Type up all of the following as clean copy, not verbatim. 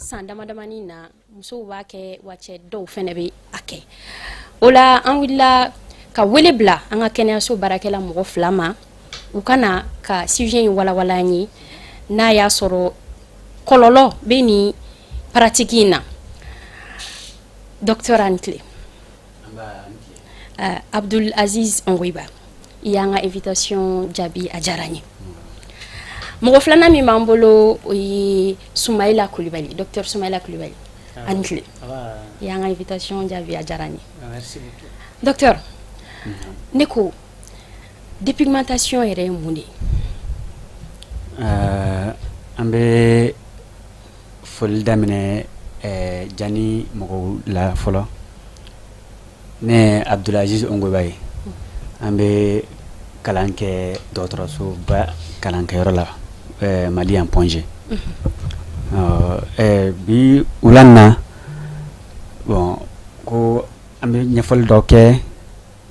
san damadamani na musow b'a kɛ wa cɛ dɔw fɛnɛ bɛ a kɛ o la an wulila ka wele bila an ka kɛnɛyaso baarakɛla mɔgɔ 2 ma u kana ka sujet in walawala an ye n'a y'a sɔrɔ kɔlɔlɔ bɛ ni pratique in na docteur Antle Abdul Aziz Ongoiba i y'an ka invitation jaabi a diyara n ye mɔgɔ 2nan min b'an bolo o ye Soumaïla Coulibaly docteur Soumaïla Coulibaly Antle i y'an ka invitation jaabi a diyara n ye merci beaucoup docteur ne ko dépigmentation yɛrɛ ye mun de ye an bɛ foli daminɛ jani mɔgɔw la fɔlɔ ne Abdulaziz Ongoiba ye an bɛ kalan kɛ dɔgɔtɔrɔsoba kalankɛyɔrɔ la Mali yan Pongé bi wula na bon ko an bɛ ɲɛfɔli dɔ kɛ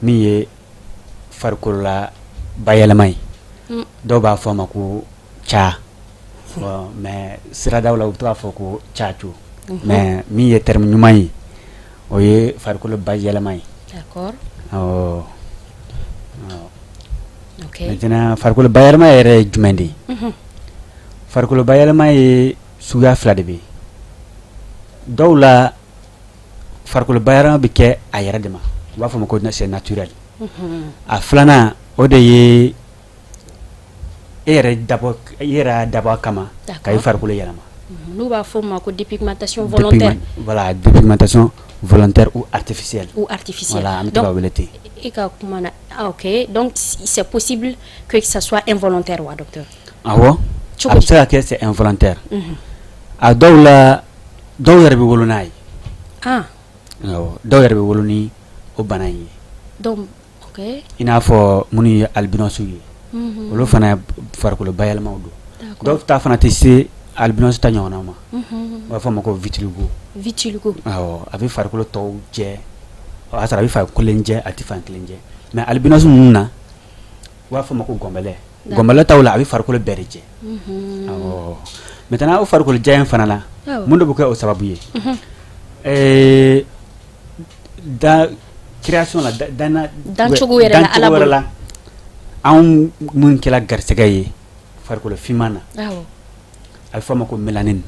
min ye farikolola bayɛlɛma ye dɔw b'a fɔ a ma ko ca bon mais siradaw la u bɛ to k'a fɔ ko cacu mais min ye terme ɲuman ye o ye farikolo bayɛlɛma ye d'accord ok maintenant farikolo bayɛlɛma yɛrɛ ye jumɛn de ye farikolo bayɛlɛma ye suguya 2 de bɛ yen dɔw la farikolo bayɛlɛma bɛ kɛ a yɛrɛ de ma u b'a fɔ ma ko c'est naturel a 2nan o de ye e yɛrɛ dabɔ kama ka i farikolo yɛlɛma n'u b'a fɔ ma ko dépigmentation volontaire voilà dépigmentation volontaire ou artificielle voilà an bɛ to ka wele ten i ka kuma na ok donc c'est possible que ça soit involontaire wa docteur awɔ a bɛ se ka kɛ c'est involontaire a dɔw la dɔw yɛrɛ bɛ wolo n'a ye awɔ dɔw yɛrɛ bɛ wolo ni o bana in ye donc ok i n'a fɔ minnu ye albinosiw ye olu fana farikolo bayɛlɛmaw don dɔw ta fana tɛ se albinos ta ɲɔgɔnna ma u b'a fɔ ma ko vitiligo awɔ a bɛ farikolo tɔw jɛ o y'a sɔrɔ a bɛ fan kelen jɛ a tɛ fan kelen jɛ mais albinos ninnu na u b'a fɔ ma ko gɔnbɛlɛ taw la a bɛ farikolo bɛɛ de jɛ awɔ maintenant o farikolo jɛ in fana la mun de bɛ kɛ o sababu ye da création la dancogo yɛrɛ la ala bolo anw mun kɛla garisɛgɛ ye farikolo finman na a bɛ fɔ a ma ko mélanine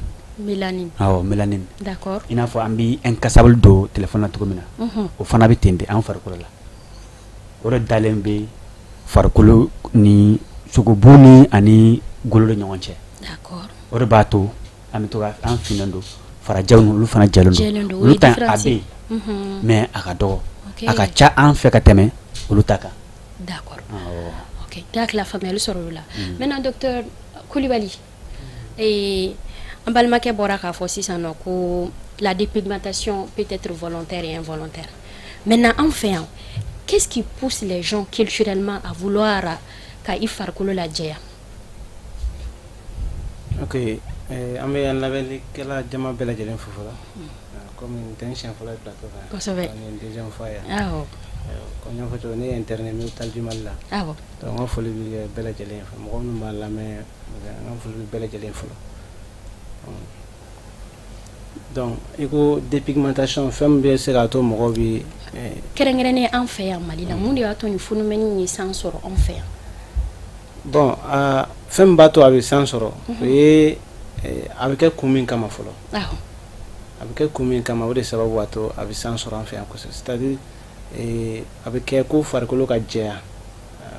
awɔ mélanine d'accord i n'a fɔ an bɛ incassable don téléphone na cogo min na o fana bɛ ten de an farikolo la o de dalen bɛ farikolo ni sogobu ni ani golo ni ɲɔgɔn cɛ d'accord o de b'a to an bɛ to ka an finnen don farajɛw ni olu fana jɛlen don olu ta a bɛ yen mais a ka dɔgɔ a ka ca an fɛ ka tɛmɛ olu ta kan d'accord ok dakla faamuyali sɔrɔ o la maintenant docteur Coulibaly an balimakɛ bɔra k'a fɔ sisan nɔ ko la dépigmentation peut être volontaire et involontaire maintenant an fɛ yan qu'est-ce qui pousse les gens culturellement à vouloir ka i farikolo lajɛya ok an bɛ an lamɛnnikɛla jama bɛɛ lajɛlen fo fɔlɔ comme tɛ n siɲɛ fɔlɔ ye plateau kan kosɛbɛ ni deuxième fois yan awɔ comme n y'a fɔ cogo ne ye internet min tal du Mali la awɔ donc n ka foli bɛ kɛ bɛɛ lajɛlen fɛ mɔgɔ minnu b'a lamɛn n ka foli bɛ bɛɛ lajɛlen fɔlɔ donc i ko dépigmentation fɛn min bɛ se k'a to mɔgɔw bɛ kɛrɛnkɛrɛnnen an fɛ yan Mali la mun de y'a to nin phénomène ye san sɔrɔ an fɛ yan bon fɛn min b'a to a bɛ san sɔrɔ o ye a bɛ kɛ kun min kama fɔlɔ a bɛ kɛ kun min kama o de sababu b'a to a bɛ san sɔrɔ an fɛ yan kosɛbɛ c'est à dire a bɛ kɛ ko farikolo ka jɛya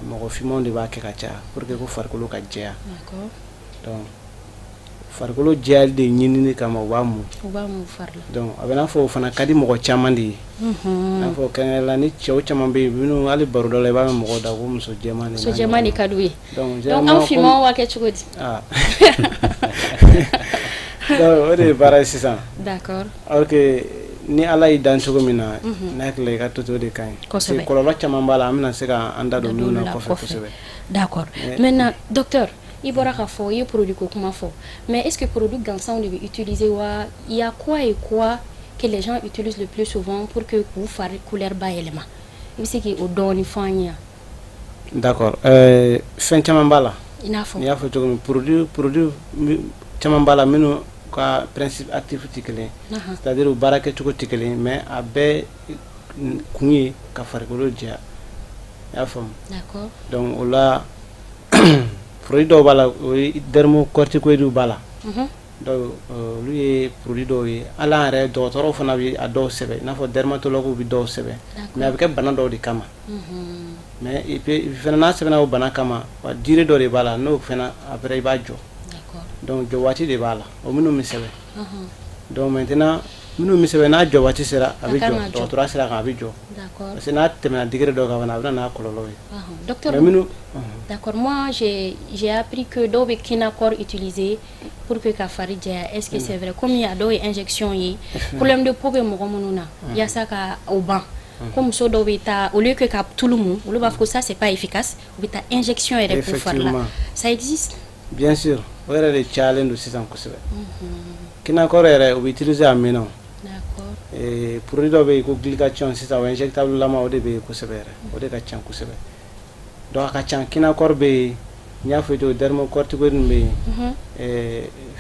mɔgɔ finmanw de b'a kɛ ka caya pour que ko farikolo ka jɛya donc farikolo jɛyali de ɲinini kama u b'a mun fari la donc a bɛ n'a fɔ o fana ka di mɔgɔ caman de ye n'a fɔ kɛrɛnkɛrɛnnenya la ni cɛw caman bɛ yen minnu hali baro dɔ la i b'a mɛn mɔgɔw da ko muso jɛman de ka d'u ye donc an finmanw b'a kɛ cogo di donc o de ye baara ye sisan d'accord alors que ni ala y'i dan cogo min na n'a hakili la i ka to o de ka ɲi parce que kɔlɔlɔ caman b'a la an bɛna se ka an da don minnu na kɔfɛ kosɛbɛ d'accord maintenant docteur i bɔra k'a fɔ i ye produit ko kuma fɔ mais est-ce que produit gansanw de bɛ utiliser wa il y a quoi et quoi que les gens utilisent le plus souvent pour que k'u fari couleur bayɛlɛma i bɛ se k'o dɔɔni fɔ an ye d'accord fɛn caman b'a la i n'a fɔ n'i y'a fɔ cogo min produit caman b'a la minnu ka principe actif tɛ kelen c'est-à-dire baara kɛcogo tɛ kelen mais a bɛɛ kun ye ka farikolo jɛya i y'a faamu donc o la produit dɔw b'a la o ye dermocorticoïdes b'a la donc olu ye produit dɔw ye hali an yɛrɛ dɔgɔtɔrɔw fana bɛ a dɔw sɛbɛn i n'a fɔ dermatologue bɛ dɔw sɛbɛn mais a bɛ kɛ bana dɔw de kama mais fana n'a sɛbɛnna o bana kama wa durée dɔ de b'a la n'o fana après i b'a jɔ donc jɔ waati de b'a la o minnu bɛ sɛbɛn donc maintenant minnu bɛ sɛbɛn n'a jɔ waati sera a bɛ jɔ dɔgɔtɔrɔya sera kan a bɛ jɔ parce que n'a tɛmɛna degré dɔ kan a bɛ na n'a kɔlɔlɔ ye. Docteur, d'accord, moi j'ai appris que dɔw bɛ kinakɔr utiliser pour que ka fari jɛya, est-ce que c'est vrai comme il y a dɔw ye injection ye problème de peau bɛ mɔgɔ minnu na yaasa ka o ban ko muso dɔw bɛ taa au lieu que ka tulu mun olu b'a fɔ ko ça c'est pas efficace u bɛ taa injection yɛrɛ pour fari la, ça existe? Bien sûr o yɛrɛ de cayalen don sisan kosɛbɛ kinakɔr yɛrɛ o bɛ utiliser a mɛnna produit dɔ bɛ yen ko glycation sisan o injectable lama o de bɛ yen kosɛbɛ yɛrɛ o de ka ca kosɛbɛ donc a ka ca kinakɔr bɛ yen n y'a fɔ i ye dermocorticoïde bɛ yen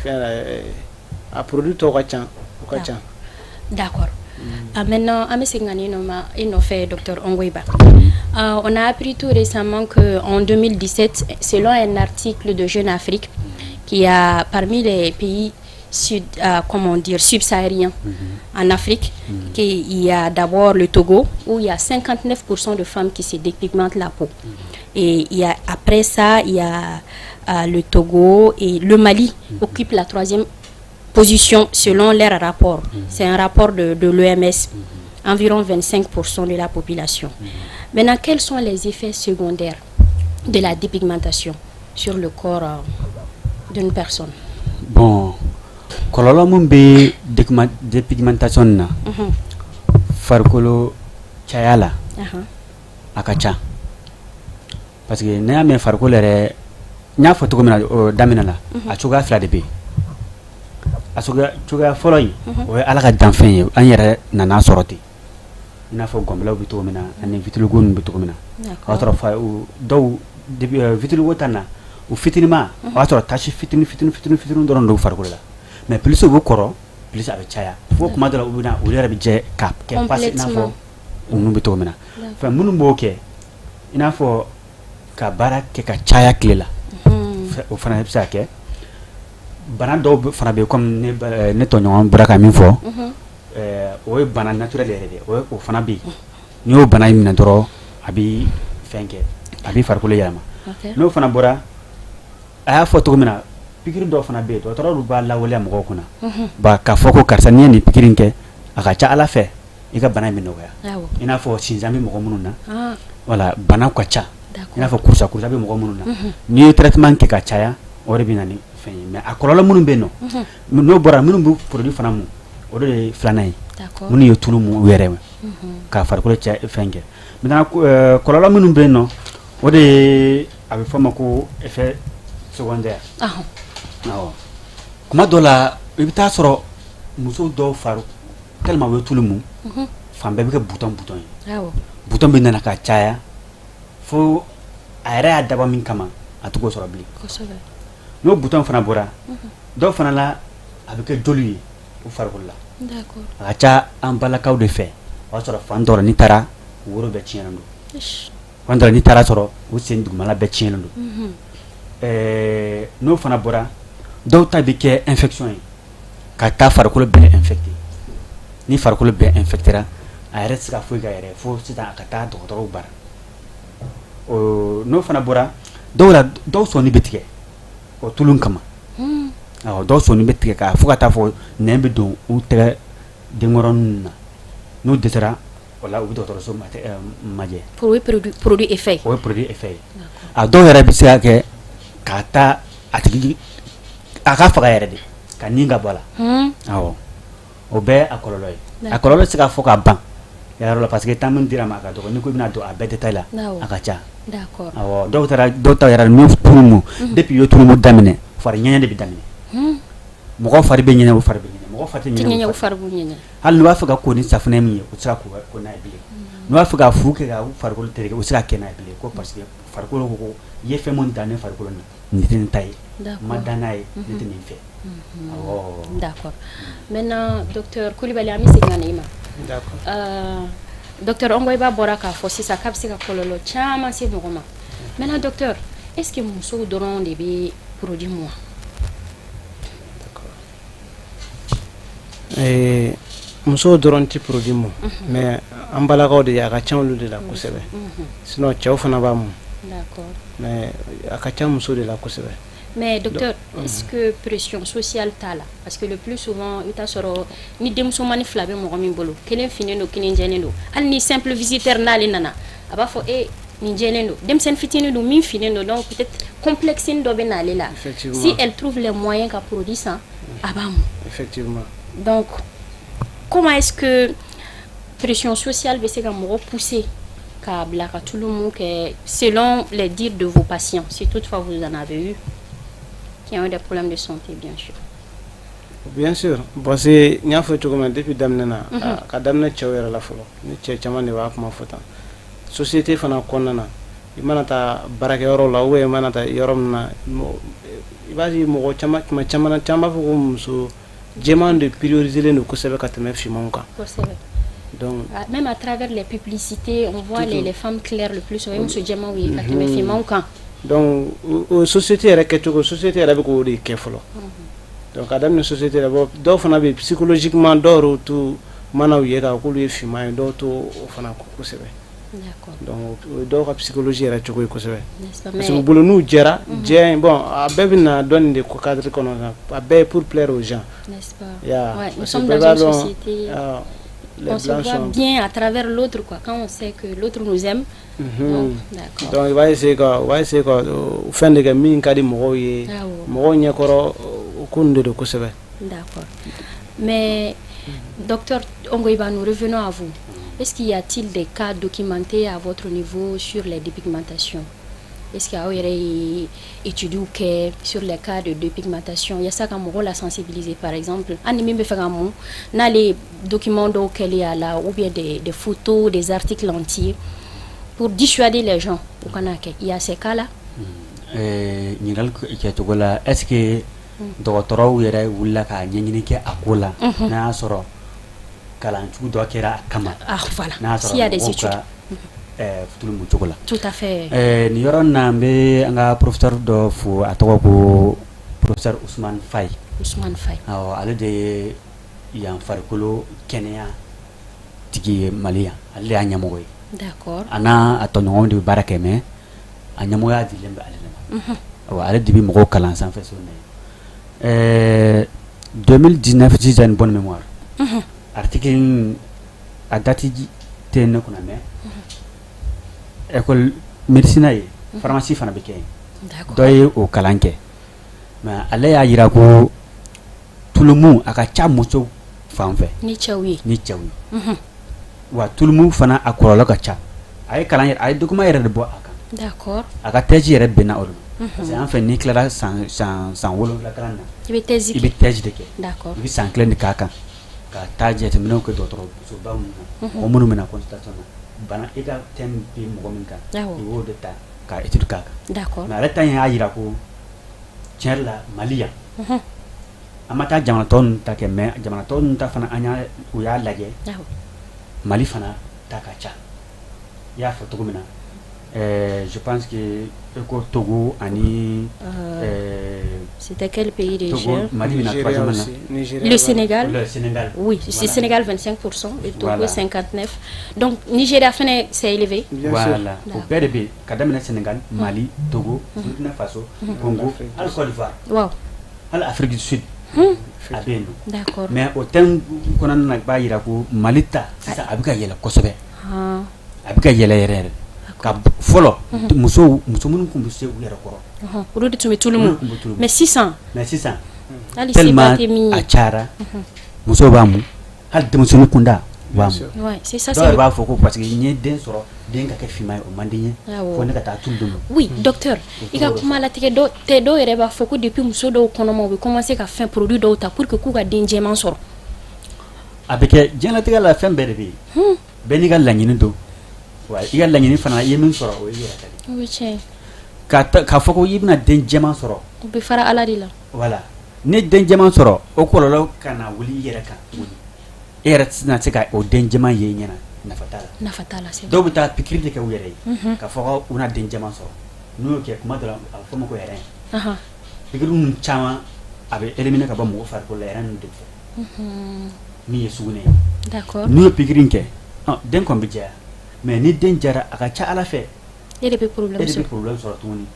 fɛn a produit tɔw ka ca o ka ca. D'accord. Maintenant, on fait Dr Ongoiba. On a appris tout récemment qu'en 2017, selon un article de Jeune Afrique, qui a parmi les pays subsahariens en Afrique, qu'il y a d'abord le Togo, où il y a 59% de femmes qui se dépigmentent la peau. Et il y a, après ça, il y a le Togo et le Mali occupe la 3e position selon leur rapport. C'est un rapport de l'OMS, environ 25% de la population. Maintenant, quels sont les effets secondaires de la dépigmentation sur le corps d'une personne? Bon, kololo mun be dépigmentation na farkolo chayala akacha parce que na me farkolo re nya foto ko mina damina la a chuga fla de be a chuga folo yi o ala ka danfen ye an yɛrɛ nana soroti ina fo gomblaw bi to mina ani vitiligo bi to mina a tro fa do vitiligo tanna o fitinima a tro tachi fitini doron do farkolo la mais plus o koro plus a be chaya fo kuma dala ubina o yɛrɛ bi je cap ke passe ina fo unu bi to mina fa munu mo ke ina fo ka bara ke ka chaya klela o fana bi sa ke bana dɔw fana be comme ne tɔɲɔgɔn bɔra ka min fɔ o ye bana naturel yɛrɛ de o fana be ni o bana minɛ dɔrɔn a bi fɛn kɛ a bi farikolo yɛlɛma n'o fana bɔra a y'a fɔ cogo min na pikiri dɔw fana be yen dɔgɔtɔrɔw b'a lawaleya mɔgɔw kunna ba k'a fɔ ko karisa n'i ye nin pikiri kɛ a ka ca ala fɛ i ka bana in bɛ nɔgɔya i n'a fɔ sinzan bɛ mɔgɔ minnu na wala bana ka ca i n'a fɔ kurusa bɛ mɔgɔ minnu na n'i ye traitement kɛ ka caya o de bɛ na ni fɛn ye mais a kɔlɔlɔ minnu bɛ yen nɔ n'o bɔra minnu bɛ produit fana mun o de ye filanan ye minnu ye tulu mun u yɛrɛ ka farikolo cɛ fɛn kɛ maintenant kɔlɔlɔ minnu bɛ yen nɔ o de ye a bɛ fɔ ma ko effet secondaire awɔ kuma dɔ la i bɛ taa sɔrɔ muso dɔw fari tellement u ye tulu mun fan bɛɛ bɛ kɛ bouton ye bouton bɛ nana ka caya fo a yɛrɛ y'a dabɔ min kama a t'o sɔrɔ bilen n'o bouton fana bɔra dɔw fana la a bɛ kɛ joli ye o farikolo la a ka ca an balakaw de fɛ o y'a sɔrɔ fan dɔ la n'i taara woro bɛɛ tiɲɛnen don fan dɔ la n'i taara sɔrɔ o sen dugumala bɛɛ tiɲɛnen don n'o fana bɔra dɔw ta bɛ kɛ infection ye ka taa farikolo bɛɛ infecté ni farikolo bɛɛ infectera a yɛrɛ tɛ se ka foyi k'a yɛrɛ fo sisan a ka taa dɔgɔtɔrɔw bara n'o fana bɔra dɔw la dɔw sɔnni bɛ tigɛ o tulu kama awɔ dɔw sɔnni bɛ tigɛ ka fo ka taa fɔ nɛn bɛ don u tɛgɛ denkɔrɔnin na n'u dɛsɛra o la u bɛ dɔgɔtɔrɔso majɛ produit effet o ye produit effet ye a dɔw yɛrɛ bɛ se ka kɛ k'a taa a tigi a ka faga yɛrɛ de ka nin ka bɔ a la awɔ o bɛɛ a kɔlɔlɔ ye a kɔlɔlɔ tɛ se ka fɔ ka ban yɛrɛ la parce que temps min dira ma a ka dɔgɔ ni ko i bɛna don a bɛɛ détail la a ka ca awɔ dɔw ta yɛrɛ min tulu mun depuis i ye tulu mun daminɛ fari ŋɛɲɛ de bɛ daminɛ mɔgɔ fari bɛ ŋɛɲɛ o fari bɛ ŋɛɲɛ mɔgɔ fari tɛ ŋɛɲɛ o fari bɛ ŋɛɲɛ hali n'i b'a fɛ ka ko ni safunɛ min ye o tɛ se ka ko n'a ye bilen n'o b'a fɛ ka fu kɛ ka farikolo tereke o se ka kɛ n'a ye bilen ko parce que farikolo ko i ye fɛn mun dan ne farikolo na nin tɛ nin ta ye ma dan n'a ye ne tɛ nin fɛ. D'accord. Maintenant docteur Coulibaly an bɛ segin ka na i ma. D'accord. Docteur Ongoiba bɔra k'a fɔ sisan k'a bɛ se ka kɔlɔlɔ caman se mɔgɔ ma. Maintenant docteur est-ce que musow dɔrɔn de bɛ produit mun wa? Musow dɔrɔn tɛ produit mun mais an balakaw de a ka ca olu de la kosɛbɛ sinon cɛw fana b'a mun. D'accord. Mais a ka ca muso de la kosɛbɛ. Mais docteur, est-ce que pression sociale t'a la? Parce que le plus souvent, il t'a soro ni denmusomani fila bɛ mɔgɔ min bolo, kelen finen don, kelen jɛlen don. Hali ni simple visiteur n'ale nana, a b'a fɔ nin jɛlen don. Denmisɛnnin fitinin don, min finen don, donc peut-être complexe dɔ bɛ n'ale la. Si elle trouve les moyens ka produit san, a b'a mun. Effectivement. Donc, comment est-ce que pression sociale bɛ se ka mɔgɔ pousser ka bila ka tout le monde que selon les dires de vos patients, si toutefois vous en avez eu, qui ont des problèmes de santé, bien sûr. Bien sûr, parce que n'y a fait tout comme depuis damnena, ka damne cɛw yɛrɛ la fɔlɔ, ni cɛ caman de b'a kuma fɔ tan. Société fana kɔnɔna na, i mana taa baarakɛyɔrɔ la ou bien i mana taa yɔrɔ min na, i b'a ye mɔgɔ caman b'a fɔ ko muso jɛman de prioriser len don kosɛbɛ ka tɛmɛ finmanw kan. Kosɛbɛ. Donc, même à travers les publicités, on voit les femmes claires le plus souvent, muso jɛmanw ye ka tɛmɛ finmanw kan. Donc société yɛrɛ kɛcogo société yɛrɛ bɛ k'o de kɛ fɔlɔ. Donc a daminɛ société la dɔw fana bɛ psychologiquement dɔw yɛrɛ tu mana u ye ka k'olu ye finman ye dɔw to o fana kosɛbɛ. D'accord. Donc dɔw ka psychologie yɛrɛ cogo ye kosɛbɛ. Parce que u bolo n'u jɛra jɛ bon a bɛɛ bɛ na dɔ nin de cadre kɔnɔ a bɛɛ pour plaire aux gens. N'est-ce pas? Yeah. Nous sommes dans une société. On se voit bien à travers l'autre quoi quand on sait que l'autre nous aime. Donc il va essayer ka fɛn de kɛ min ka di mɔgɔw ye mɔgɔw ɲɛkɔrɔ o ko de kosɛbɛ. D'accord. Mais docteur Ongoiba, nous revenons à vous. Est-ce qu'il y a-t-il des cas documentés à votre niveau sur les dépigmentations? Est-ce qu'il y a des études sur les cas de dépigmentation? Il y a ça comme rôle à sensibiliser par exemple. Dans les documents qu'il y a là, ou bien des photos, des articles entiers pour dissuader les gens au Kanake. Il y a ces cas-là? Est-ce que docteur yɛrɛ wulila ka ɲɛɲini kɛ a ko la n'a y'a sɔrɔ kalanjugu dɔ kɛra a kama? Voilà. S'il y a des études. Tout à fait. Ni yɔrɔ na n bɛ an ka professeur dɔ fo a tɔgɔ ko professeur Ousmane Faye. Ale de ye yan farikolo kɛnɛya tigi ye Mali yan, ale de y'a ɲɛmɔgɔ ye. D'accord. A n'a a tɔɲɔgɔnw de bɛ baara kɛ mais a ɲɛmɔgɔya dilen bɛ ale de ma. Ale de bɛ mɔgɔw kalan sanfɛ so na ye. 2019 si j'ai une bonne mémoire. Article a date tɛ ne kunna mais école médecine ye pharmacie fana bɛ kɛ yen. Dɔ ye o kalan kɛ mais ale y'a yira ko tulumu a ka ca muso fan fɛ ni cɛw ye wa tulumu fana a kɔlɔlɔ ka ca. A ye kalan yɛrɛ a ye document yɛrɛ de bɔ a kan. D'accord. A ka thèse yɛrɛ bɛnna o de ma. Parce que an fɛ n'i tilara san 7 kalan na i bɛ thèse de kɛ. D'accord. I bɛ san 1 de k'a kan ka taa jateminɛw kɛ dɔgɔtɔrɔsoba minnu na o minnu bɛna consultation na bana i ka thème bɛ mɔgɔ min kan i b'o de ta ka étude k'a kan. D'accord. Mais ale ta in y'a yira ko tiɲɛ yɛrɛ la Mali yan an ma taa jamana tɔ ninnu ta kɛ mais jamana tɔ ninnu ta fana u y'a lajɛ Mali fana ta ka ca i y'a fɔ cogo min na. Je pense que Togo ani c'était quel pays déjà? Togo, Mali, le Sénégal. Le Sénégal. Oui, c'est Sénégal 25% et Togo 59%. Donc Nigeria s'est élevé. Voilà. Au PDB, kadamina Sénégal, Mali, Togo, Burkina Faso, Congo, Al Côte d'Ivoire. Wow. Al Afrique du Sud. D'accord. Mais au temps qu'on a pas yira ko Mali ta, ça a bika yela kosɛbɛ. A bika yela yɛrɛ. Ka fɔlɔ muso minnu kun bɛ se u yɛrɛ kɔrɔ olu de tun bɛ tulumu mais sisan tellement a cayara musow b'a mun hali denmisɛnnin kunda b'a mun dɔw b'a fɔ ko parce que n ye den sɔrɔ den ka kɛ finman ye o man di n ye fo ne ka taa tulu d'o ma. Oui docteur i ka kuma latigɛ dɔw yɛrɛ b'a fɔ ko depuis muso dɔw kɔnɔma u bɛ commencer ka fɛn produit dɔw ta pour que k'u ka den jɛman sɔrɔ. A bɛ kɛ diɲɛlatigɛ la fɛn bɛɛ de bɛ yen bɛɛ n'i ka laɲini don i ka laɲini fana i ye min sɔrɔ o ye yɛrɛ ka di. O bɛ tiɲɛ. K'a fɔ ko i bɛna den jɛman sɔrɔ. O bɛ fara Ala de la. Voilà ni den jɛman sɔrɔ o kɔlɔlɔ kana wuli i yɛrɛ kan tuguni. E yɛrɛ tɛna se ka o den jɛman ye i ɲɛna nafa t'a la. Nafa t'a la c'est vrai. Dɔw bɛ taa pikiri de kɛ u yɛrɛ ye. K'a fɔ ko u na den jɛman sɔrɔ n'u y'o kɛ kuma dɔ la a bɛ fɔ o ma ko RN. Pikiri ninnu caman a bɛ éliminer ka bɔ mɔgɔ farikolo la RN ninnu de fɛ. Min ye sugunɛ ye. D'accord. N'u ye pikiri in kɛ den kɔni bɛ jɛya mais ni den jɛra a ka ca Ala fɛ. E de bɛ problème sɔrɔ tuguni.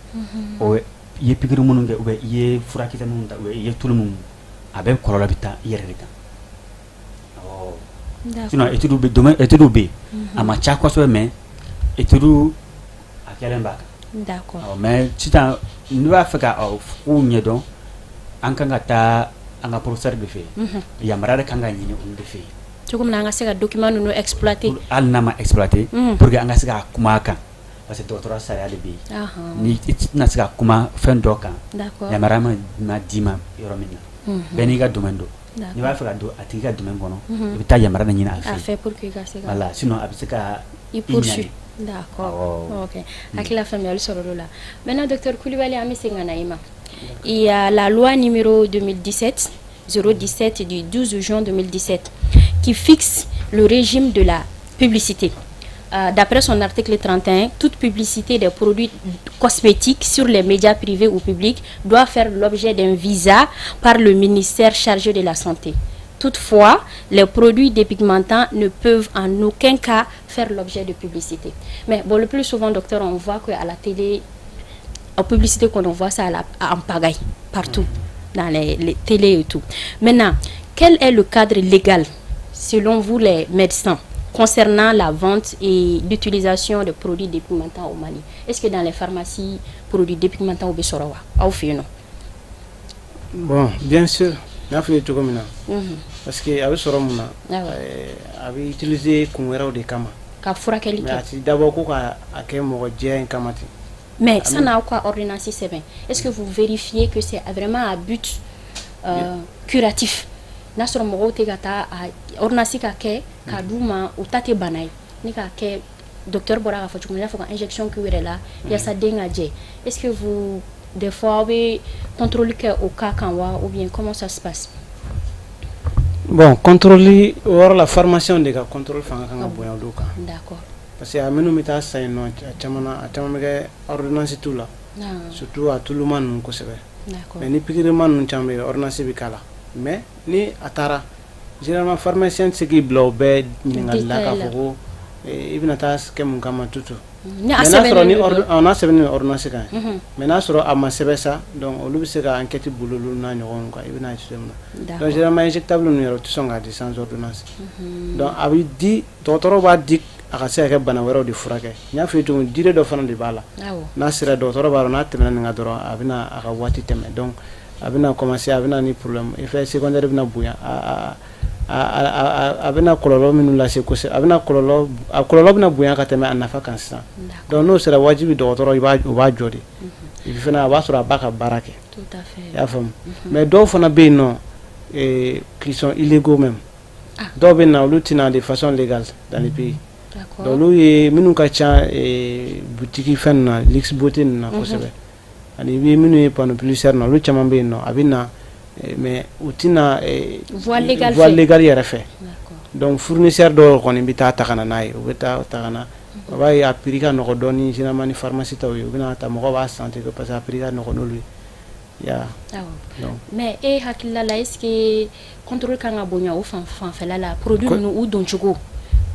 O i ye pikiri minnu kɛ ou bien i ye furakisɛ minnu ta ou bien i ye tulu minnu a bɛ kɔlɔlɔ bɛ taa i yɛrɛ de kan. Sinon étude bɛ yen a ma ca kosɛbɛ mais étude a kɛlen b'a kan. D'accord. Mais sisan n'i b'a fɛ ka kow ɲɛdɔn an kan ka taa an ka professeur de fɛ yen yamaruya de kan ka ɲini olu de fɛ yen. Cogo min na an ka se ka document ninnu exploiter. Hali n'a ma exploiter pour que an ka se ka kuma a kan parce que dɔgɔtɔrɔya sariya de bɛ yen. Ni i tɛna se ka kuma fɛn dɔ kan yamaruya ma d'i ma yɔrɔ min na bɛɛ n'i ka domaine don. N'i b'a fɛ ka don a tigi ka domaine kɔnɔ i bɛ taa yamaruya de ɲini a fɛ pour que ka se ka voilà sinon a bɛ se ka i poursuivre. D'accord. OK. Hakila faamuyali sɔrɔ l'o la. Maintenant docteur Coulibaly an bɛ segin ka na i ma. Il y a la loi numéro 2017-017 du 12 juin 2017 qui fixe le régime de la publicité. D'après son article 31, toute publicité des produits cosmétiques sur les médias privés ou publics doit faire l'objet d'un visa par le ministère chargé de la Santé. Toutefois, les produits dépigmentants ne peuvent en aucun cas faire l'objet de publicité. Mais bon, le plus souvent, docteur, on voit qu'à la télé, en publicité, qu'on voit ça en pagaille, partout, dans les télés et tout. Maintenant, quel est le cadre légal, selon vous les médecins, concernant la vente et l'utilisation de produits dépigmentants au Mali? Est-ce que dans les pharmacies, produits dépigmentants au Bessoroa, au Fino? Bon, bien sûr. Parce que avec Soromuna, avait utilisé comme erreur de Kama. D'abord, mais ça n'a aucun ordonnance, c'est bien. Est-ce que vous vérifiez que c'est vraiment à but curatif? Nasoro mogo te gata ordonnance ka ke ka duma o tate banay ni ka ke docteur bora ka fa chukuna fa injection ki wéré là ya sa denga je. Est-ce que vous des fois vous contrôlez au cas quand ou bien comment ça se passe? Bon, contrôler ou la formation de ka contrôle fa ka boya doka. D'accord. Parce que amenu mita sa no chamana chamamege ordonnance tout là. Surtout à tout le monde ko sebe. D'accord. Mais ni pikiri man chambe ordonnance bi kala. Mais ni atara généralement pharmacien c'est qui blow bed ni ngalla ka foko ibina tas kem kama tutu on a sebeni ordonnance kan mais na soro ama sebesa donc on lui se ka enquête bululu na nyon quoi ibina système donc généralement injectable numéro tout sont à sans ordonnance donc abi di docteur ba di aka se ka bana wero di furake nya fitu dire do fana di bala na sira docteur ba na temena nga doro abina aka wati teme donc abina commencer abina ni problème effet secondaire bina buya abina kololo minu la se ko se abina kololo bina buya ka teme anafa kan sa donc no sera wajibi docteur ba jodi il fena ba sura ba ka barake tout à fait ya fam mais do fana be non qui sont illégaux même do be na lutina de façon légale dans les pays d'accord donc lui minu ka cha boutique fenna luxe beauté na ko sebe ani bi minu pano plus cher no lu chama be no abina mais utina voie légale yara fait donc fournisseur do ko ni bita takana nay o bita takana ba ya prika no ko doni sina mani pharmacie taw yo bina ta mo ba santé ko parce prika no ko no lui ya mais hakilla la est-ce que contrôle kanga bonya o fan fela la produit no ou don chugo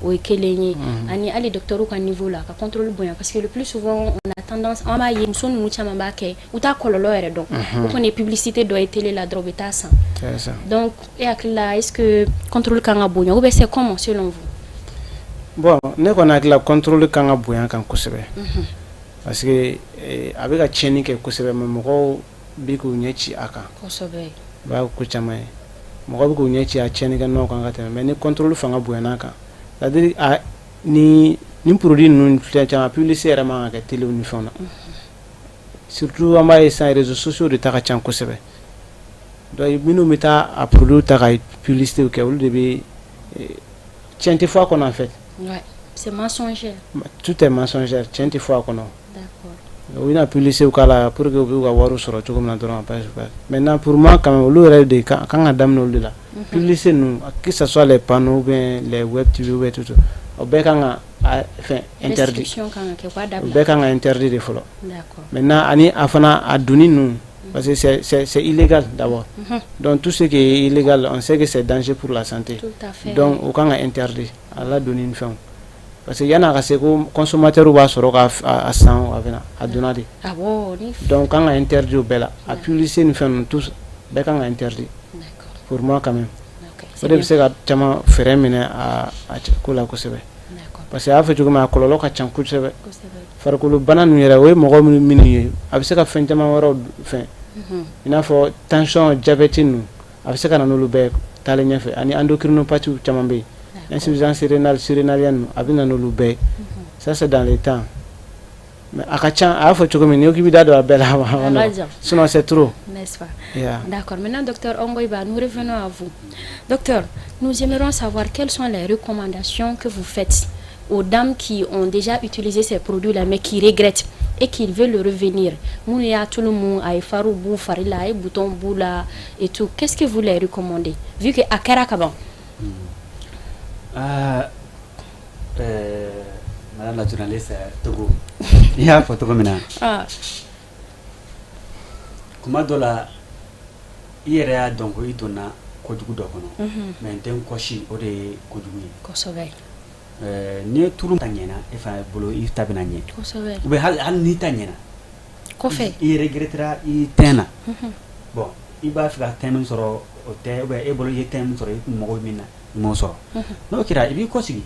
o ekelenye ani ali docteur au niveau là ka contrôle bonya parce que le plus souvent on a tendance on va y muso nu chama ba ke uta kololo ere donc on est publicité doit être la drogue ta ça c'est ça donc hakilla est-ce que contrôle kanga bonya ou c'est comment selon vous? Bon ne ko na hakilla contrôle kanga bonya kan kusebe parce que avec a cheni ke kusebe mo ko bi ko nyechi aka kusebe ba ku chama mo ko bi ko nyechi a cheni kan no kan ka mais ni contrôle fanga bonya naka c'est-à-dire ni produit nous chama publicité vraiment ka télé ni fona surtout amba les réseaux sociaux de taka chan kusebe donc minu meta a produit taka publicité ke olu de be chante fois qu'on en fait ouais C'est mensongère. Tout est mensongère. Tiens, tu fois qu'on a. D'accord. Oui, on a publié au cas pour que vous ayez sur le comme maintenant, pour moi, quand on a dame là, publier nous, que ce soit les panneaux, bien les web TV, tout. Au bec a interdit. Au bec a interdit de follow. D'accord. Maintenant, ani afana a donné nous. Parce que c'est illégal d'abord. Donc tout ce qui est illégal, on sait que c'est danger pour la santé. Tout à fait. Donc aucun a interdit. Allah donne une fin. Parce qu'il y en a qui sont consommateurs ou à 100 à donner. Ah bon. Donc quand on a interdit au bela, à publier une fin tous, ben quand on a interdit. D'accord. Pour moi quand même. C'est bien. C'est que tu m'as fait mener à Kula Kosebe. D'accord. Parce que a fait que ma kololo ka chan kusebe. Farkulu bana nu yera we mogo mini abise ka fen jama waro fen. Ina fo tension diabète nu abise ka nanu be tale nyafe ani endocrinopathie chamambe. Insuffisance rénalienne abina nanu be. Ça c'est dans les temps. Mais akachan a fait que mini okibi dado abela sinon c'est trop. N'est-ce pas? Yeah. D'accord. Maintenant docteur Ongoiba, nous revenons à vous. Docteur, nous aimerions savoir quelles sont les recommandations que vous faites aux dames qui ont déjà utilisé ces produits-là, mais qui regrettent et qui veulent revenir. Mounia, tout le monde a farou bou, farila, bouton boula et tout. Qu'est-ce que vous les recommandez? Vu que à Karakaban. Madame la journaliste Togo. Il y a photo comme ça. Comment de la IRA donc il donne kojugu do kono. Mais ten koshi o de kojugu. Kosovel. Ni tulu tanyena e fa bolo i tabina nye. Kosovel. Be hal ni tanyena. Ko fait? Il regrettera i tena. Bon, il va faire tenu sur o te be e bolo i tenu sur mo mina mo so. No kira ibi koshi.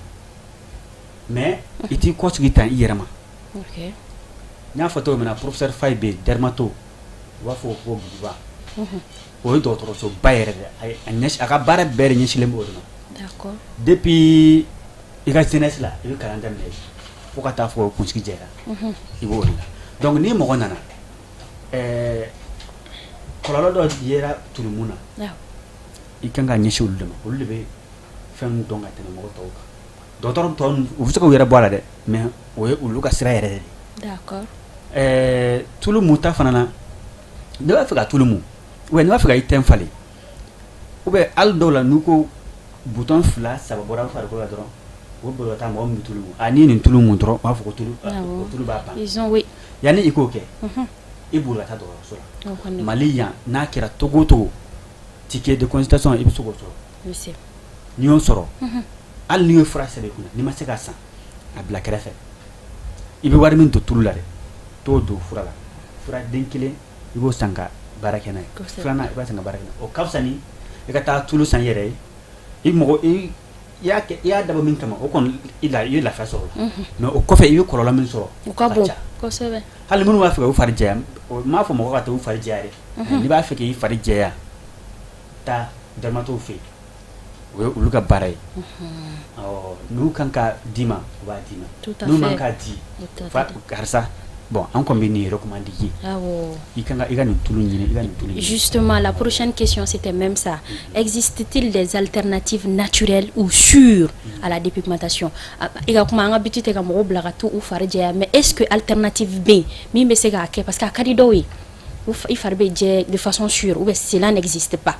Mais iti koshi tan irama. OK. Nya photo mena professeur Faybe dermato wa fo ko buba. O yi docteur so bayere ay agnesh aka bara bere nyeshi lembo do. D'accord. Depuis il a jeunesse là il calendrier faut que ta fo kunski jera. Il bo la. Donc ni mo nana kolalo do yera tulumuna. Ikanga nyeshi uluma ulube fem donga tene mo to. Docteur ton vous ce que yera boala de mais o uluka sira yere. D'accord. Tulumu ta fanana de va faire tulumu. Ouais, nous va faire item fallait. Ou bien aldo la nuko bouton fla ça va bora faire quoi dron. Ou bora ta mo mi tulumu. Ani ni tulumu dron va faire tulu ba ba. Ils ont oui. Yani iko ke. Ibula ta do so. Maliya na kira togo togo. Ticket de consultation ibi so go so. Oui c'est. Ni on soro. Al ni français be kuna. Ni ma se ka san. A bla kere fe. Ibi wari min to tulu la de. To do fura la. Fura denkile ibo sanga barakena flana iba sanga barakena o kafsani e ka ta tulu san yere i mogo i ya ke ya dabo min kama o kon ila yi la faso mais o kofe i ko la min so ko bon ko sebe hal mun wa fa o far jam o ma fo mogo ka to far jare ni ba fe ke i far jaya ta dermato fe o luka baray o nu kanka dima wa dima nu manka di fa garsa. Bon, on combine recommandé. Justement, la prochaine question c'était même ça. Existe-t-il des alternatives naturelles ou sûres à la dépigmentation? Mais est-ce que alternative B, parce qu'à il faut de façon sûre ou cela n'existe pas?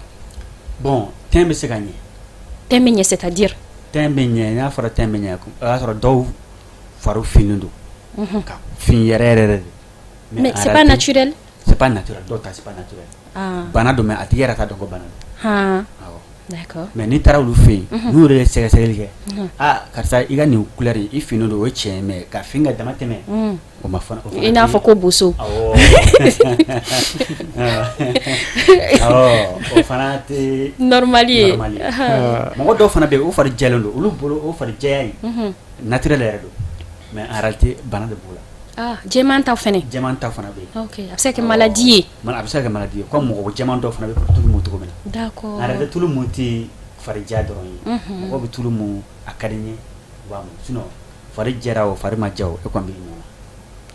Bon, thème c'est gagné. Thème c'est-à-dire? Thème il y a fora thème il y a do faro finundo. Mais c'est pas naturel. C'est pas naturel. D'autres c'est pas naturel. Bana do mais atiyera ta dongo bana. D'accord. Mais ni tara lu fe nous re sega karsa iga ni couleur i fino do weche mais ka finga dama teme o mafana o ina fa ko buso o fanate normalier mo do fana be o far jelendo lu bolo o far jey naturel redo mais en réalité bana de bola Djemant ta fene. Djemant ta fana be. OK. C'est que maladie. Abisa que maladie. Comme mo djemant do fana be pour tout le monde comme. D'accord. En tout le monde farija do yi. Mo be tout le monde académie wa mo. Sinon farija o farima jaw e ko bi no.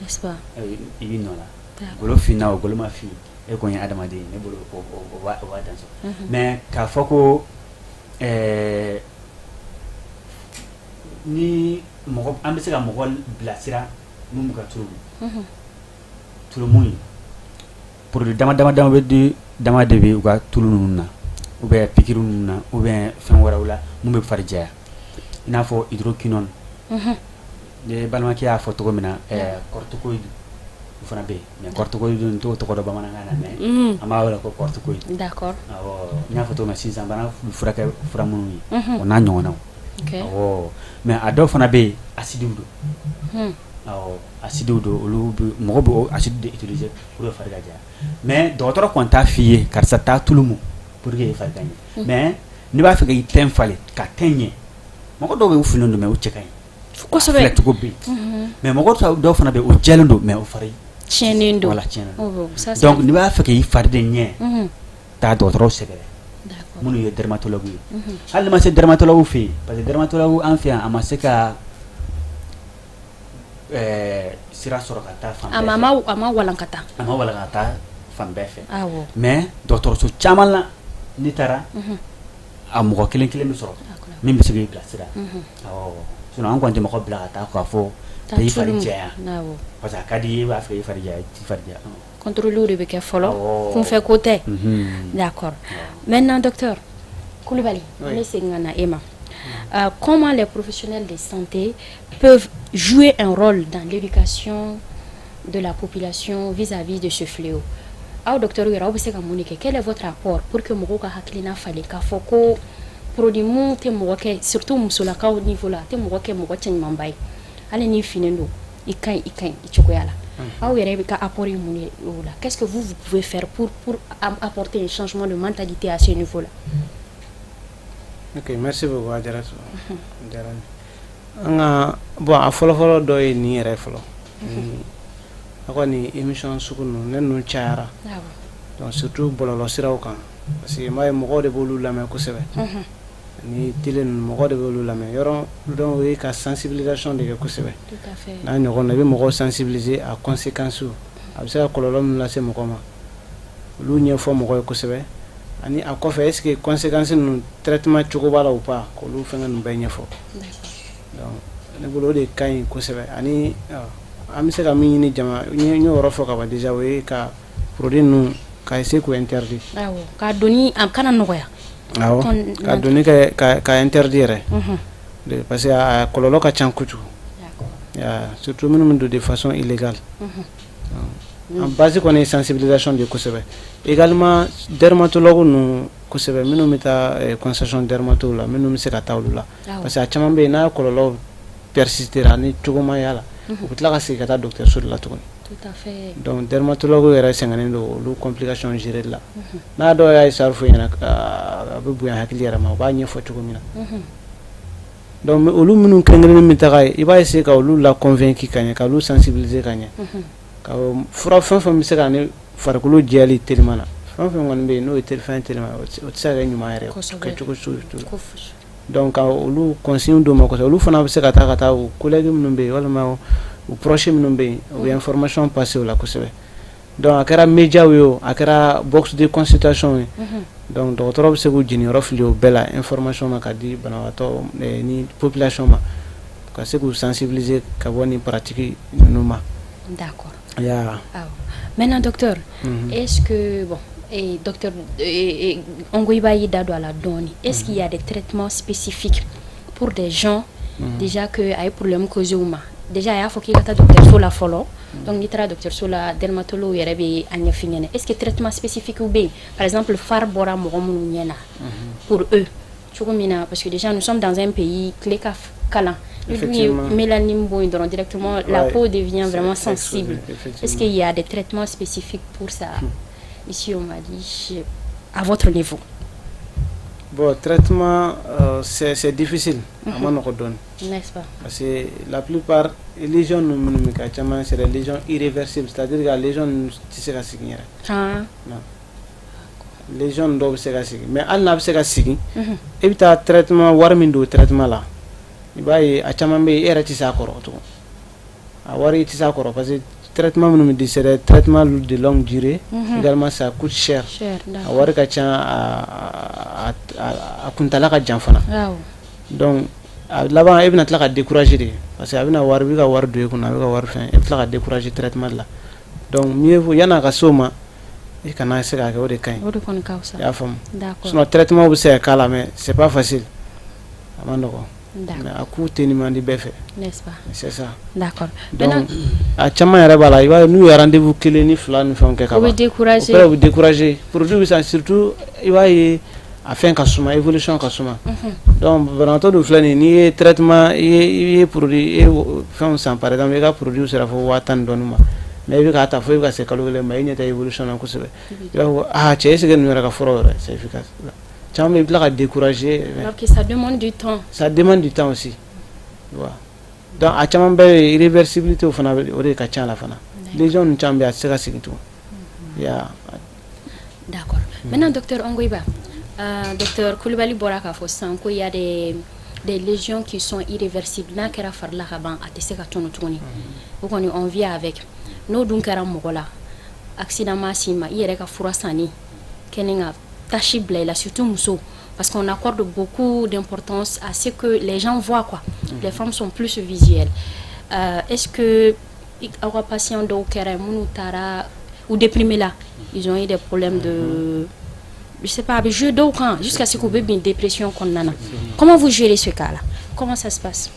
N'est-ce pas? E bi no la. Golo fina o golo ma fi e ko yin adama de ne bolo o wa danso. Mais ka foko ni mɔgɔ an bɛ se ka mɔgɔ bilasira mun bɛ ka tulu mun ye produit dama bɛ di dama de bɛ u ka tulu ninnu na ou bien piqûre ninnu na ou bien fɛn wɛrɛw la mun bɛ fari jɛya i n'a fɔ hydroquinone ne balimakɛ y'a fɔ cogo min na corticoïde o fana bɛ yen mais corticoïde n t'o tɔgɔ dɔn bamanankan na mais an b'a wele ko corticoïde d'accord awɔ n y'a fɔ cogo min na sisan bana furakɛ fura minnu ye o n'a ɲɔgɔnnaw awɔ mais a dɔw fana bɛ yen acides don awɔ acides don olu bɛ mɔgɔ bɛ o acide de utiliser pour que fari ka jɛya mais dɔgɔtɔrɔ kɔni t'a f'i ye karisa taa tulu mun pour que fari ka ɲɛ mais n'i b'a fɛ k'i tɛn falen ka tɛn ɲɛ mɔgɔ dɔw bɛ u finen don mais u cɛ ka ɲi kosɛbɛ filɛ cogo bɛ yen mais mɔgɔ dɔw fana bɛ yen o jɛlen don mais o fari tiɲɛnen don voilà tiɲɛnen don donc n'i b'a fɛ k'i fari de ɲɛ taa dɔgɔtɔrɔw sɛgɛrɛ minnu ye dermatologue ye hali ni ma se dermatologue fɛ yen parce que dermatologue an fɛ yan a ma se ka sira sɔrɔ ka taa fan bɛɛ fɛ a ma walankata fan bɛɛ fɛ mais dɔgɔtɔrɔso caman na n'i taara a mɔgɔ kelen bɛ sɔrɔ min bɛ se k'i bilasira awɔ sinon an kɔni tɛ mɔgɔ bila ka taa k'a fɔ tɛ i fari jɛya parce que a ka di i ye i b'a fɛ i fari jɛya i t'i fari jɛya contrôle de bɛ kɛ fɔlɔ kunfɛ ko tɛ d'accord maintenant docteur Coulibaly on bɛ segin ka na e ma comment les professionnels de santé peuvent jouer un rôle dans l'éducation de la population vis-à-vis de ce fléau aw docteur yɛrɛ aw bɛ se ka mun de kɛ quel est votre apport pour que mɔgɔw ka hakilina falen k'a fɔ ko produit mun tɛ mɔgɔ kɛ surtout musolakaw niveau la tɛ mɔgɔ kɛ mɔgɔ cɛɲumanba ye hali n'i finen don i ka ɲi i cogoya la aw yɛrɛ bɛ ka apport ye mun ye o la qu'est-ce que vous pouvez faire pour apporter un changement de mentalité à ce niveau là. Ok, merci beaucoup Adjaratou. An ka bon a fɔlɔfɔlɔ dɔ ye nin yɛrɛ fɔlɔ a ko ni émission sugu ninnu ne ninnu cayara donc surtout bɔlɔlɔ siraw kan parce que m'a ye mɔgɔw de b'olu lamɛn kosɛbɛ ni télé ninnu mɔgɔw de b'olu lamɛn yɔrɔ donc o ye ka sensibilisation de kɛ kosɛbɛ n'a ɲɔgɔn na i bɛ mɔgɔw sensibiliser a conséquences a bɛ se ka kɔlɔlɔ min lase mɔgɔ ma olu ɲɛfɔ mɔgɔ ye kosɛbɛ ani a kɔfɛ est ce que conséquences ninnu traitement cogo b'a la ou pas k'olu fɛngɛ ninnu bɛɛ ɲɛfɔ donc ne bolo o de ka ɲi kosɛbɛ ani an bɛ se ka min ɲini jama n y'o yɔrɔ fɔ ka ban déjà o ye ka produit ninnu ka essayer k'o interdit ka donni a kana nɔgɔya awɔ ka donni ka interdit yɛrɛ parce que a kɔlɔlɔ ka ca kojugu surtout minnu bɛ don de façon illégale en base kɔni ye sensibilisation de kosɛbɛ également dermatologue ninnu kosɛbɛ minnu bɛ taa consultation dermatologue la minnu bɛ se ka taa olu la parce que a caman bɛ yen n'a kɔlɔlɔ persistera ni cogo ma y'a la u bɛ tila ka segin ka taa dɔgɔtɔrɔso de la tuguni donc dermatologue yɛrɛ sɛgɛnnen don olu complication gérer la n'a dɔw y'a histoire fɔ ɲɛna a bɛ bonya hakili yɛrɛ ma u b'a ɲɛfɔ cogo min na donc olu minnu kɛrɛnkɛrɛnnen bɛ taga ye i b'a essayer ka olu la convaincre ka ɲɛ ka olu sensibiliser ka ɲɛ ka fura fɛn fɛn bɛ se ka ne farikolo jɛyali telima na fɛn fɛn kɔni bɛ yen n'o ye fɛn telima o tɛ se ka kɛ ɲuman yɛrɛ kɛ cogo sugu donc ka olu consigne d'o ma kosɛbɛ olu fana bɛ se ka taa o collègue minnu bɛ yen walima u proche minnu bɛ yen u bɛ information passer o la kosɛbɛ donc a kɛra média ye o a kɛra box de consultation ye donc dɔgɔtɔrɔ bɛ se k'u jeniyɔrɔ fili o bɛɛ la information ma ka di banabagatɔ ni population ma ka se k'u sensibiliser ka bɔ ni pratique ninnu ma. D'accord. Yeah. Maintenant docteur, est-ce que bon docteur Ongoibayi Dado à la donne, est-ce qu'il y a des traitements spécifiques pour des gens déjà que a problème causé ou ma déjà il faut qu'il y ait docteur sur la follow donc il y a docteur sur la dermatologue et rebe anya finene est-ce que traitement spécifique ou bien par exemple far bora mogomu nyena pour eux chugumina parce que déjà nous sommes dans un pays clé calan mélanine boy donc directement la peau devient vraiment sensible. Est-ce qu'il y a des traitements spécifiques pour ça ici on m'a dit à votre niveau? Bon, traitement, c'est difficile à mon ordonne. N'est-ce pas? Parce que la plupart des lésions, c'est des lésions irréversibles, c'est-à-dire que les lésions ne se cassent pas. Non. Les lésions doivent se casser. Mais elles ne se cassent pas. Et puis, le traitement, warmindo traitement là. Il va y avoir des traitements parce que traitement c'est des traitements de longue durée. Également ça coûte cher. Donc là-bas e bɛna tila ka décourager de parce que a bɛna wari bɛ ka wari don e kunna a bɛ ka wari fɛn e bɛ tila ka décourager traitement la donc mieux vaut yan'a ka s'o ma i kana se k'a kɛ o de ka ɲi o de kɔni ka fisa i y'a faamu sinon traitement bɛ se ka k'a la mais c'est pas facile a ma nɔgɔn mais a coût tɛ nin man di bɛɛ fɛ n'est-ce pas c'est ça d'accord donc a caman yɛrɛ b'a la i b'a ye n'u ye rendez-vous kelen ni fila ni fɛnw kɛ ka ban o bɛ décourager o bɛ décourager produit bɛ san surtout i b'a ye a fɛn ka suma évolution ka suma donc banabaatɔ dun filɛ nin n'i ye traitement i ye produit i ye fɛnw san par exemple i ka produit sera fo 10,000 dɔɔnin ma mais i bɛ k'a ta fo i bɛ ka se kalo kelen ma i ɲɛ tɛ évolution na kosɛbɛ i b'a fɔ cɛ est-ce que ninnu yɛrɛ ka furaw yɛrɛ c'est efficace caman bɛ i bɛ tila ka décourager alors que ça demande du temps aussi voilà donc a caman bɛ ye irréversibilité fana o de ka ca la fana lésion ninnu caman bɛ a tɛ se ka segin tugun d'accord maintenant docteur Ongoiba docteur Coulibaly bɔra k'a fɔ sisan ko il y a des lésions qui sont irréversibles n'a kɛra fari la ka ban a tɛ se ka tunu tuguni o kɔni on vit avec n'o dun kɛra mɔgɔ la accident ma s'i ma i yɛrɛ ka fura sanni kɛnɛ ka tâche bila i la surtout muso parce qu'on accorde beaucoup d'importance à ce que les gens voient quoi. Les femmes sont plus visuelles. Est-ce que aw ka patient dɔw kɛra minnu taara ou déprimés là ils ont eu des problèmes de je sais pas, jeu d'eau quand jusqu'à ce qu'on ait une dépression qu'on a. Comment vous gérez ce cas-là? Comment ça se passe?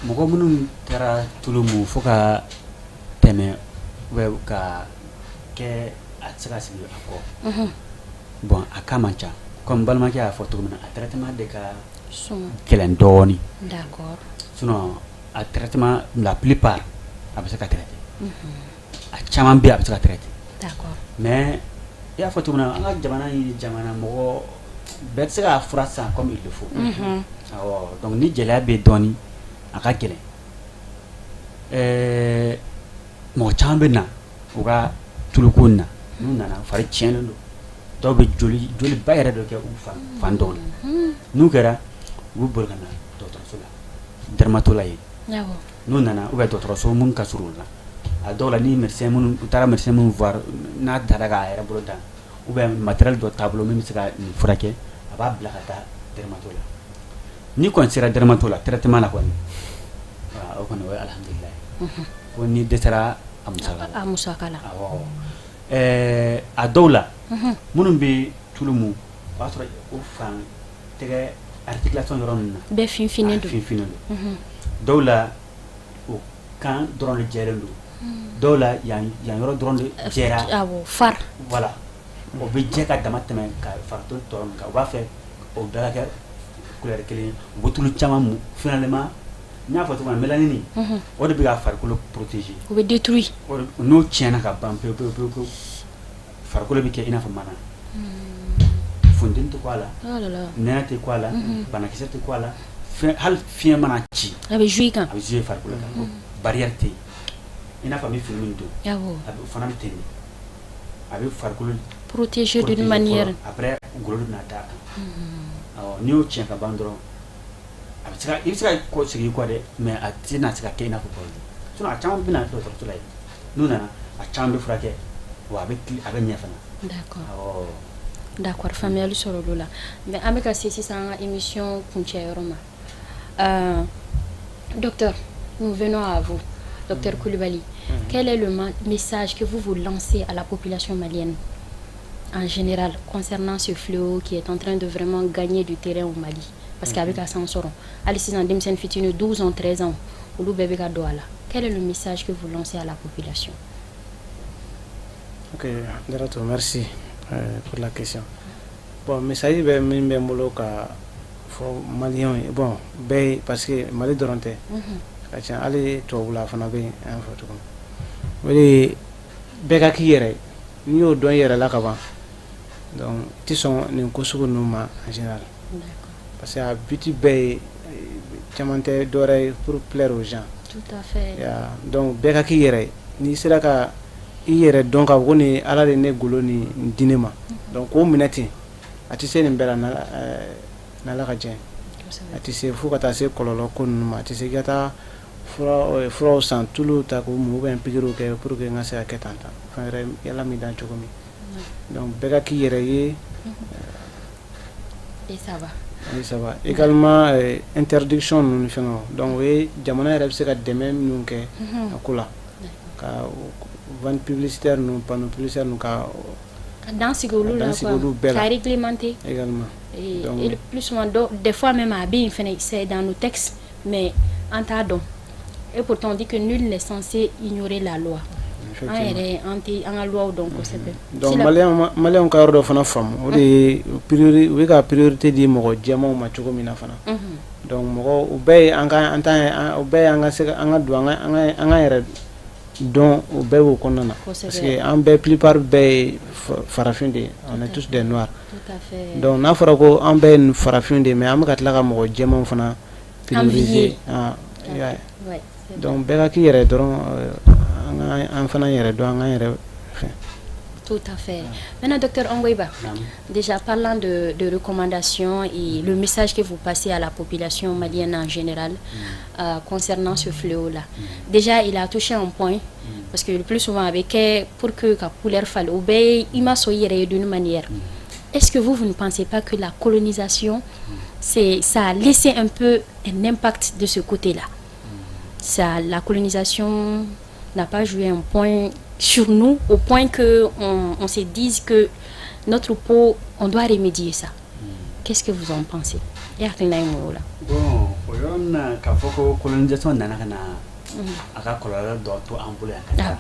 Mɔgɔ minnu taara tulu mu fo ka tɛmɛ ou ka kɛ a tɛ se ka sigi a kɔ. Bon, a cas man ca comme balimakɛ y'a fɔ cogo min na a traitement de ka gɛlɛn dɔɔni. D'accord. Sinon a traitement la plupart a bɛ se ka traiter. A caman bɛ a bɛ se ka traiter. D'accord. Mais i y'a fɔ cogo min na an ka jamana ye jamana mɔgɔ bɛɛ tɛ se ka fura san comme il le faut. Awɔ donc ni gɛlɛya bɛ dɔɔni a ka gɛlɛn. Mɔgɔ caman bɛ na u ka tuluko in na n'u nana fari tiɲɛlen don. Dɔw bɛ joli ba yɛrɛ dɔ kɛ u fan dɔw la n'u kɛra u bɛ boli ka na dɔgɔtɔrɔso la dermato la yen n'u nana ou bien dɔgɔtɔrɔso minnu ka surun la a dɔw la ni médecin minnu u taara médecin minnu voir n'a dara k'a yɛrɛ bolo dan ou bien matériel dɔ taabolo min bɛ se ka nin furakɛ a b'a bila ka taa dermato la ni kɔni sera dermato la traitement la kɔni o kɔni o ye alhamdulilayi ko ni dɛsɛra a musaka la awɔ a dɔw la minnu bɛ tulu mu o b'a sɔrɔ o fan tɛgɛ articulation yɔrɔ ninnu na bɛɛ finfinnen don dɔw la o kan dɔrɔn de jɛlen don dɔw la yan yɔrɔ dɔrɔn de jɛra awɔ far voilà o bɛ jɛ ka dama tɛmɛ ka farikolo tɔɔrɔ min kan o b'a fɛ o bɛɛ ka kɛ couleur kelen ye u bɛ tulu caman mu finalement n y'a fɔ cogo min na mélanine o de bɛ ka farikolo protéger o bɛ détruire n'o tiɲɛna ka ban pewu pewu pewu farikolo bɛ kɛ i n'a fɔ mana funteni tɛ kɔ a la nɛnɛ tɛ kɔ a la banakisɛ tɛ kɔ a la hali fiɲɛ mana ci a bɛ jouer kan a bɛ jouer farikolo kan barrière tɛ yen i n'a fɔ an bɛ fini min don a bɛ fana bɛ ten de a bɛ farikolo protéger d'une manière après ngolo bɛ na d'a kan n'i y'o tiɲɛ ka ban dɔrɔn a bɛ se ka i bɛ se ka kɔ segin i kɔ dɛ mais a tɛ na se ka kɛ i n'a fɔ kɔrɔlen sinon a caman bɛ na dɔgɔtɔrɔso la yen n'u nana a caman bɛ furakɛ wa a bɛ ɲɛ fana. D'accord faamuyali sɔrɔ o la mais an bɛ ka se sisan an ka émission kuncɛ yɔrɔ ma docteur nous venons à vous docteur Coulibaly quel est le message que vous lancez à la population malienne en général concernant ce fléau qui est en train de vraiment gagner du terrain au Mali parce qu'avec ka san sɔrɔ hali sisan denmisɛnnin fitinin 12 ans 13 ans olu bɛɛ bɛ ka don a la quel est le message que vous lancez à la population? Ok, merci pour la question. Bon, message bɛ min bɛ n bolo ka fɔ maliyɛnw ye bon bɛɛ parce que Mali dɔrɔn tɛ ka ca hali tubabula fana bɛ yen an fɔ cogo min o de bɛɛ ka k'i yɛrɛ n'i y'o dɔn i yɛrɛ la ka ban donc ti sɔn nin ko sugu ninnu ma en général parce que a but bɛɛ ye caman tɛ dɔwɛrɛ ye pour plaire aux gens. Tout à fait. Donc bɛɛ ka k'i yɛrɛ n'i sera ka i yɛrɛ dɔn ka fɔ ko nin ala de ne golo nin di ne ma donc k'o minɛ ten a tɛ se nin bɛɛ la n'ala ka jɛ a tɛ se fo ka taa se kɔlɔlɔ ko ninnu ma a tɛ se i ka taa furaw san tulu ta k'o mun ou bien pikiriw kɛ pour que n ka se ka kɛ tan fɛn wɛrɛ yala min dan cogo min donc bɛɛ ka k'i yɛrɛ ye et ça va Oui, ça va. Également, interdiction nous faisons. Donc, oui, jamana yɛrɛ bɛ se ka dɛmɛ minnu kɛ a ko la. Ka vente publicitaire nous, panneau publicitaire nous ka dans ce quoi, qu'à réglementer également. Et le plus souvent, des fois même à bien, c'est dans nos textes, mais en tardant. Et pourtant, on dit que nul n'est censé ignorer la loi. En loi donc donc malien ka yɔrɔ dɔ fana faamu o de u bɛ ka priorité di mɔgɔ jɛmanw ma cogo min na fana donc mɔgɔ u bɛɛ ye an ka u bɛɛ ye an ka se an ka don an ka yɛrɛ dɔn u bɛɛ b'o kɔnɔna na parce que an bɛɛ plupart bɛɛ ye farafin de ye on est tous des noirs donc n'a fɔra ko an bɛɛ ye farafin de ye mais an bɛ ka tila ka mɔgɔ jɛmanw fana prioriser donc bɛɛ ka k'i yɛrɛ dɔrɔn tout à fait. Maintenant, docteur Ongoiba, déjà parlant de recommandations et le message que vous passez à la population malienne en général concernant ce fléau-là. Déjà, il a touché un point, parce que le plus souvent, avec pour que la couleur fasse il m'a soyé d'une manière. Est-ce que vous ne pensez pas que la colonisation, ça a laissé un peu un impact de ce côté-là? La colonisation n'a pas joué un point sur nous, au point qu'on se dise que notre peau, on doit remédier ça. Qu'est-ce que vous en pensez? Bon, on a la colonisation n'a pas d'autres envolés à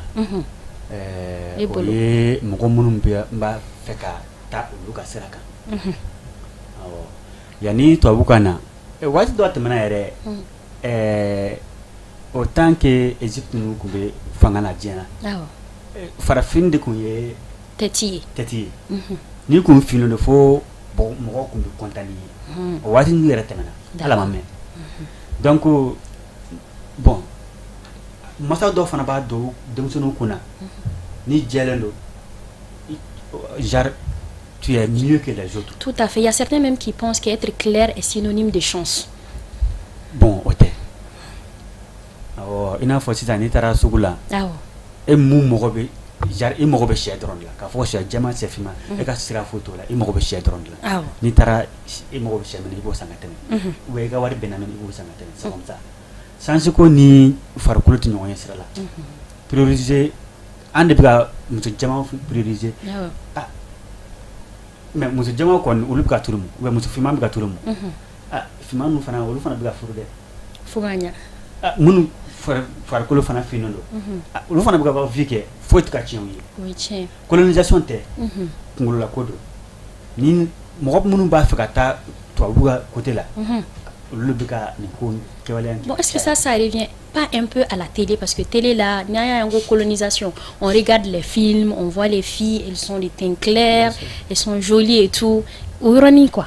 et yani to abukana wati do atmana yere autant que Égypte nous kube fangana diena farafin de kunye teti ni kun filo de fo bon mo ko be contani wati ni yere temana ala mamme donc bon masa do fana ba do dem sunu kuna ni jelendo jar tu es mieux que les autres. Tout à fait. Il y a certains même qui pensent qu'être clair est synonyme de chance. Bon, ok. Alors, il y a une fois tara sugula. Et mou mogobe, jar i mogobe chedron la. Ka fo che jama se fima e ka sira photo la. I mogobe chedron la. Ni tara i mogobe chemene ibo sangatene. We ga wari benamene ibo sangatene. C'est comme ça. Sans ko ni farkulo ti nyoyen sira la. Prioriser ande biga mutu jama prioriser. Mais muso jama kon ulu ka turum ou muso fima ka turum fima nu fana ulu fana biga furu de fuganya munu far ko fana finondo ulu fana biga ba vike faut ka chienwi oui chien colonisation te ngulu la kodo ni mo munu ba fika ta to buga côté là ulu biga ni ko kewalen. Bon, est-ce que ça revient pas un peu à la télé, parce que télé là, il y a une colonisation. On regarde les films, on voit les filles, elles sont des teints clairs, elles sont jolies et tout. Ironique quoi.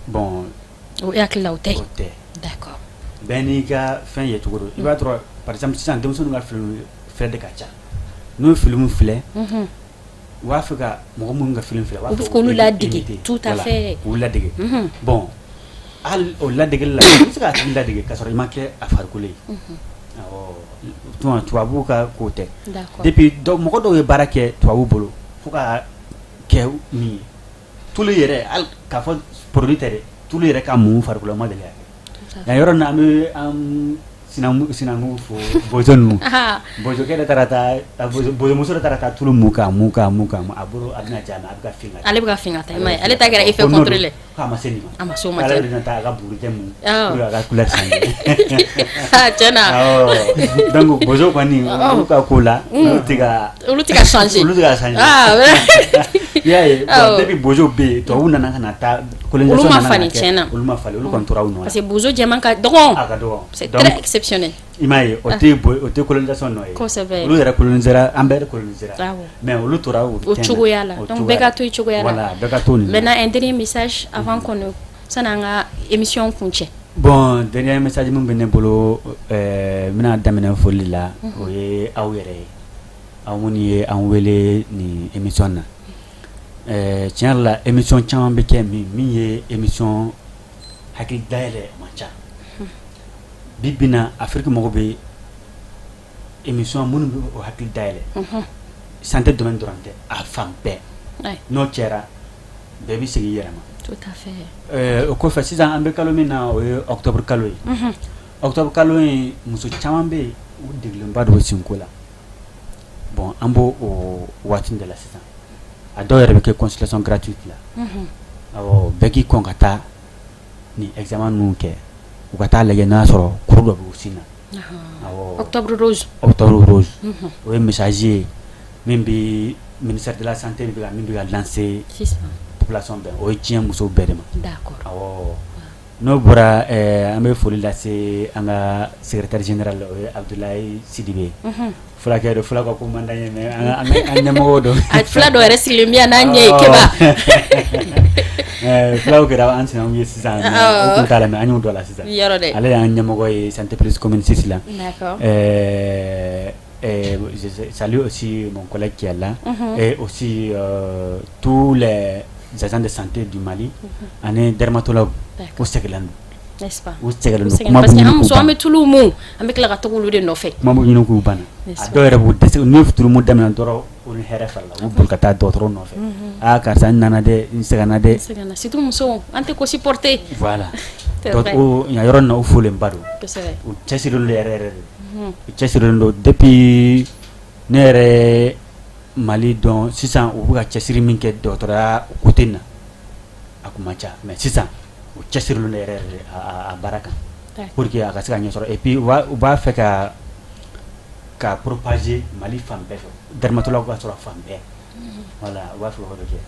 Bon. D'accord. Beniga fin y est tout. Il va trop. Par exemple, si on demande un film fait de cacha, nous film filet. Ou Africa, mon monde film filet. Ou qu'on l'a dit. Tout à fait. Ou l'a dit. Bon. Al o la degel la sika la degel ka soro manke afar kule to abu ka côté depuis donc moko do barake to abu bolo fuka ke ni tous les yere al ka fo producteur tous les yere ka mu far kule ma de ya yoro na am sinamu fo bojonu bojo ke tarata bojo muso tarata tout le muka aburo adna jana abga finga ale bga finga ta mai ale ta gara effet contrôler kama seni ama so ma ale ta ga buru temu ga couleur sangue jana donc bojo kwani ka kola ulutika changer ya depuis bojo be to una na ta colonisation na uluma fani ulu contrôle no parce que bojo jema ka dogon c'est très exceptionnel. Imaye ote colonisation no e ulu era colonisera amber colonisera mais ulu tora o chugoyala donc begato chugoyala voilà begato ni maintenant un dernier message avant qu'on sananga émission kunche. Bon, dernier message mun bene bolo mina damena foli la o ye awere awuni an wele ni émission na tiens la émission chama be ke mi ye émission hakil daele mancha bibina Afrique mo be émission mun o hakil daele santé domaine durante a fampe no chera bebi sigi yerama tout à fait o ko fa sisan an be kalo min na o ye octobre kalo ye octobre kalo ye muso caman be u degelenba do sinko la bon an b'o o waati de la sisan a dɔw yɛrɛ bɛ kɛ consultation gratuite la awɔ bɛɛ k'i kɔn ka taa ni examen ninnu kɛ u ka taa lajɛ n'a sɔrɔ kuru dɔ bɛ u sin na awɔ octobre rose o ye message ye min bɛ ministère de la santé bɛ ka min bɛ ka lancer population bɛɛ o ye diɲɛ musow bɛɛ de ma d'accord awɔ n'o bɔra an bɛ foli lase an ka secrétaire général o ye Abdoulaye Sidibe fulakɛ do fula ka ko man d'an ye mais an ɲɛmɔgɔ do fula dɔ yɛrɛ sigilen bɛ yan n'a ɲɛ ye keba fulaw kɛra an sinankun ye sisan o tun t'a la mais an y'o dɔ la sisan yɔrɔ dɛ ale y'an ɲɛmɔgɔ ye santé publique commune 6 la d'accord je salue aussi mon collègue qui est là et aussi tous les agents de santé du Mali ani dermatologue o sɛgɛlen do n'est-ce pas o sɛgɛlen do kuma parce que an muso an bɛ tulu mun an bɛ tila ka taga olu de nɔfɛ kuma bɛ ɲini k'u banna a dɔw yɛrɛ b'u dɛsɛ ni tulu mun daminɛ dɔrɔn o ni hɛrɛ farala u boli ka taa dɔgɔtɔrɔ nɔfɛ karisa n nana dɛ n sɛgɛnna dɛ surtout musow an tɛ ko supporter voilà donc o ɲa yɔrɔ na o folenba do u cɛsirilen do yɛrɛ yɛrɛ de u cɛsirilen do depuis ne yɛrɛ Mali dɔn sisan u bɛ ka cɛsiri min kɛ dɔgɔtɔrɔya côté na a kun man ca mais sisan u cɛsirilen do yɛrɛ yɛrɛ a baara kan pour que a ka se ka ɲɛ sɔrɔ et puis u b'a fɛ ka propager Mali fan bɛɛ fɛ dermatologue ka sɔrɔ fan bɛɛ voilà u b'a fɛ o de kɛ